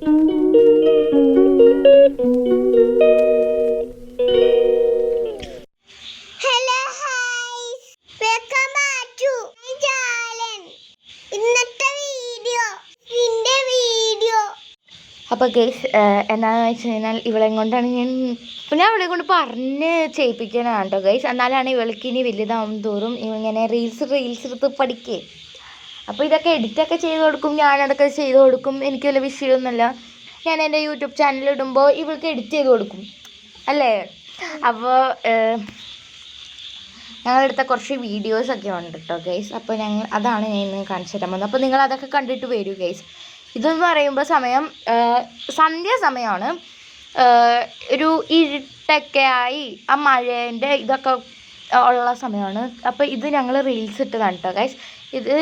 അപ്പോൾ ഗൈസ് എന്താണെന്ന് വെച്ച് കഴിഞ്ഞാൽ ഇവളെ കൊണ്ടാണ് ഞാൻ അവളെ കൊണ്ട് പറഞ്ഞ് ചെയ്യിപ്പിക്കാനാണ് കേട്ടോ ഗൈസ്. എന്നാലാണ് ഇവൾക്ക് ഇനി വലുതാവും തോറും ഇങ്ങനെ റീൽസ് എടുത്ത് പഠിക്കേ. അപ്പോൾ ഇതൊക്കെ എഡിറ്റൊക്കെ ചെയ്ത് കൊടുക്കും, ഞാനതൊക്കെ ചെയ്ത് കൊടുക്കും. എനിക്ക് വലിയ വിഷയമൊന്നുമില്ല. ഞാൻ എൻ്റെ യൂട്യൂബ് ചാനലിടുമ്പോൾ ഇവൾക്ക് എഡിറ്റ് ചെയ്ത് കൊടുക്കും അല്ലേ. അപ്പോൾ ഞങ്ങളെടുത്ത കുറച്ച് വീഡിയോസൊക്കെ ഉണ്ട് കേട്ടോ ഗൈസ്. അപ്പോൾ അതാണ് ഞാൻ ഇന്ന് കാണിച്ചു തരാൻ പോകുന്നത്. അപ്പോൾ നിങ്ങൾ അതൊക്കെ കണ്ടിട്ട് വരൂ ഗൈസ്. ഇതെന്ന് പറയുമ്പോൾ സന്ധ്യാസമയമാണ്. ഒരു ഇരുട്ടൊക്കെ ആയി ആ മഴേൻ്റെ ഇതൊക്കെ ഉള്ള സമയമാണ്. അപ്പോൾ ഇത് ഞങ്ങൾ റീൽസ് ഇട്ടതാണ് കേട്ടോ ഗൈസ്. ഇത്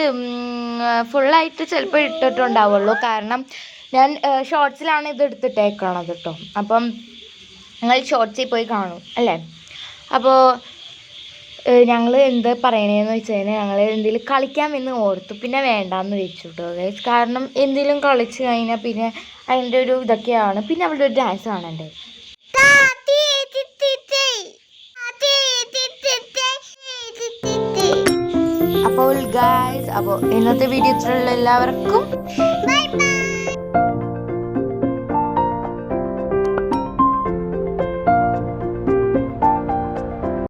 ഫുള്ളായിട്ട് ചിലപ്പോൾ ഇട്ടിട്ടുണ്ടാവുള്ളൂ, കാരണം ഞാൻ ഷോർട്സിലാണ് ഇത് എടുത്തിട്ടേക്കണത് കേട്ടോ. അപ്പം നിങ്ങൾ ഷോർട്സിൽ പോയി കാണും അല്ലേ. അപ്പോൾ ഞങ്ങൾ എന്താ പറയണതെന്ന് വെച്ച് കഴിഞ്ഞാൽ ഞങ്ങൾ എന്തെങ്കിലും കളിക്കാൻ എന്ന് ഓർത്തു, പിന്നെ വേണ്ടാന്ന് വെച്ചു കേട്ടോ ഗൈസ്. കാരണം എന്തെങ്കിലും കളിച്ച് കഴിഞ്ഞാൽ പിന്നെ അതിൻ്റെ ഒരു ഇതൊക്കെയാണ്, പിന്നെ അവളുടെ ഒരു ഡാൻസ് കാണണ്ടേ. അപ്പോൾ ഗൈസ്, അപ്പോൾ ഇന്നത്തെ വീഡിയോ ഇത്രയുള്ള എല്ലാവർക്കും ബൈ ബൈ.